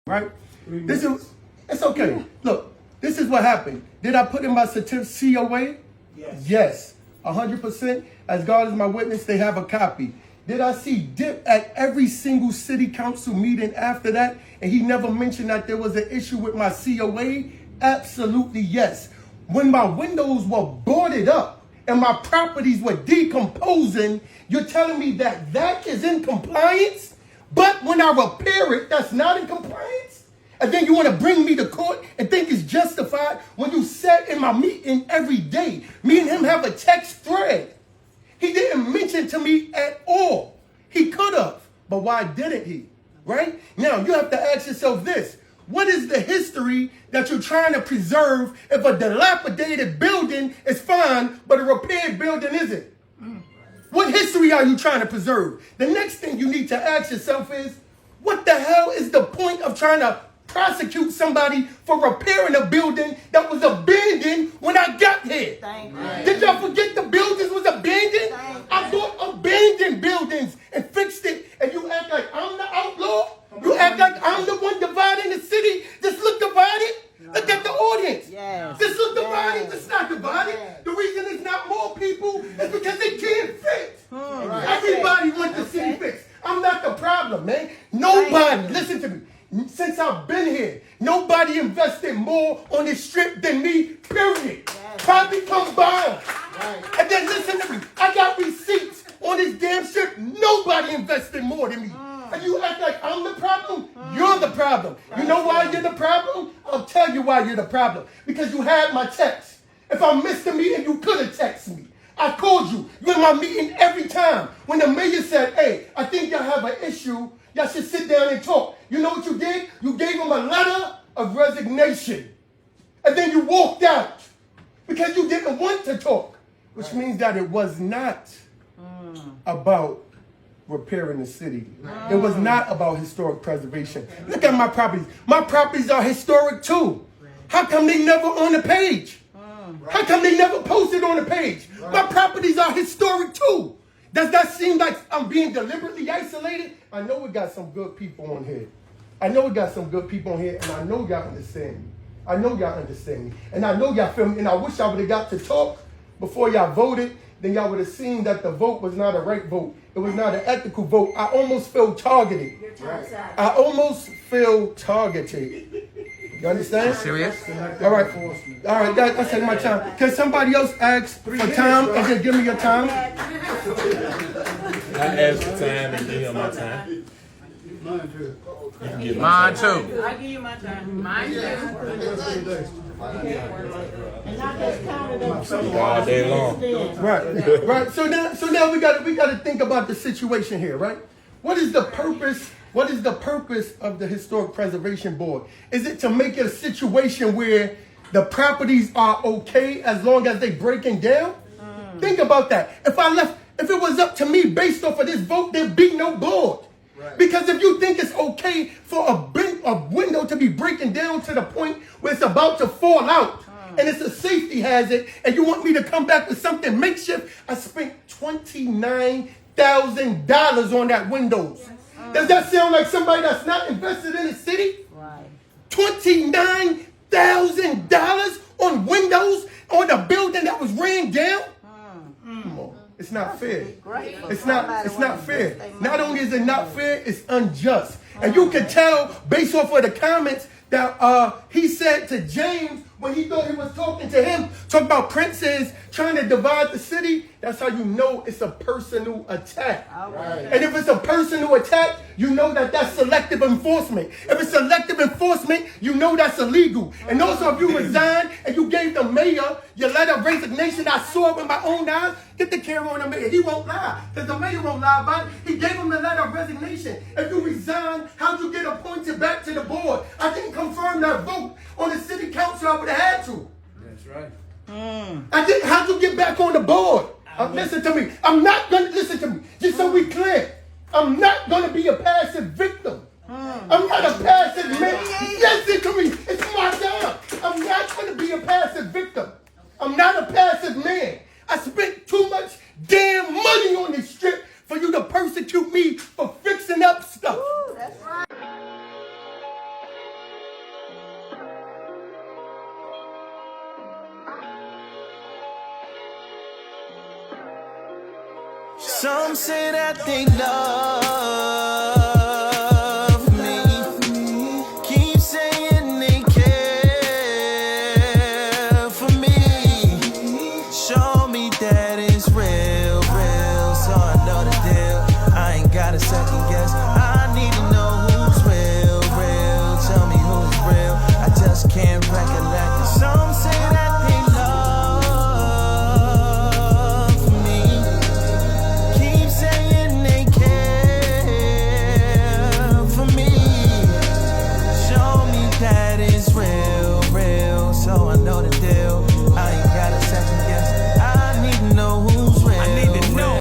right? It's okay. Look, this is what happened. Did I put in my COA? Yes. 100%. As God is my witness, they have a copy. Did I see Dip at every single city council meeting after that? And he never mentioned that there was an issue with my COA? Absolutely yes. When my windows were boarded up and my properties were decomposing, you're telling me that that is in compliance? But when I repair it, that's not in compliance? And then you want to bring me to court and think it's justified when you sat in my meeting every day. Me and him have a text thread. He didn't mention to me at all. He could have, but why didn't he? Right? Now, you have to ask yourself this. What is the history that you're trying to preserve if a dilapidated building is fine, but a repaired building isn't? What history are you trying to preserve? The next thing you need to ask yourself is, what the hell is the point of trying to prosecute somebody for repairing a building that was abandoned when I got here? Did y'all forget the buildings was abandoned? I bought abandoned buildings and fixed it, and you act like I'm the outlaw? You act like I'm the one dividing the city? Just look divided? Look at the audience. Just look divided. It's not divided. The reason it's not more people is because they can't fix. Everybody wants the city fixed. I'm not the problem, man. Nobody, listen to me. Since I've been here, nobody invested more on this strip than me, period. Probably combined. And then listen to me. I got receipts on this damn strip. Nobody invested more than me. And you act like I'm the problem? You're the problem. You know why you're the problem? I'll tell you why you're the problem. Because you had my text. If I missed a meeting, you could have texted me. I called you. You're in my meeting every time. When the mayor said, hey, I think y'all have an issue, y'all should sit down and talk. You know what you did? You gave him a letter of resignation. And then you walked out because you didn't want to talk, which means that it was not about repairing the city. It was not about historic preservation. Look at my properties. My properties are historic too. How come they never on the page? How come they never posted on the page? My properties are historic too. Does that seem like I'm being deliberately isolated? I know we got some good people on here. I know we got some good people on here, and I know y'all understand me. I know y'all understand me. And I know y'all feel me. And I wish I would have got to talk before y'all voted. Then y'all would have seen that the vote was not a right vote. It was not an ethical vote. I almost feel targeted. I almost feel targeted. You understand? Serious? All right. All right, that's taking my time. Can somebody else ask for time and then give me your time? I asked for time and give him my time. Mine too. I give you my time. Mine too. And I just counted up All day long. Right. So now we got to think about the situation here, right? What is the purpose? What is the purpose of the Historic Preservation Board? Is it to make it a situation where the properties are okay as long as they breaking down? Think about that. If it was up to me based off of this vote, there'd be no board. Because if you think it's okay for a window to be breaking down to the point where it's about to fall out and it's a safety hazard and you want me to come back with something makeshift, I spent $29,000 on that windows. Does that sound like somebody that's not invested in the city? $29,000 on windows on a building that was ran down? Come on. It's not fair. It's not fair. Not only is it not fair, it's unjust. And you can tell based off of the comments that he said to James when he thought he was talking to him, talking about princes trying to divide the city. That's how you know it's a personal attack. And if it's a personal attack, you know that that's selective enforcement. If it's selective enforcement, you know that's illegal. And also if you resign and you gave the mayor your letter of resignation, I saw it with my own eyes, get the camera on the mayor. He won't lie because the mayor won't lie about it. He gave him the letter of resignation. If you resign, how'd you get appointed back to the board? I didn't confirm that vote on the city council. I would have had to. That's right. How'd you get back on the board? Listen to me. I'm not going to listen to me. Just so we clear. I'm not going to be a passive victim. I'm not a passive man. Listen to me. It's my job. I'm not going to be a passive victim. I'm not a passive man. I spent too much damn money on this strip for you to persecute me for fixing up stuff. That's right. Some say that they love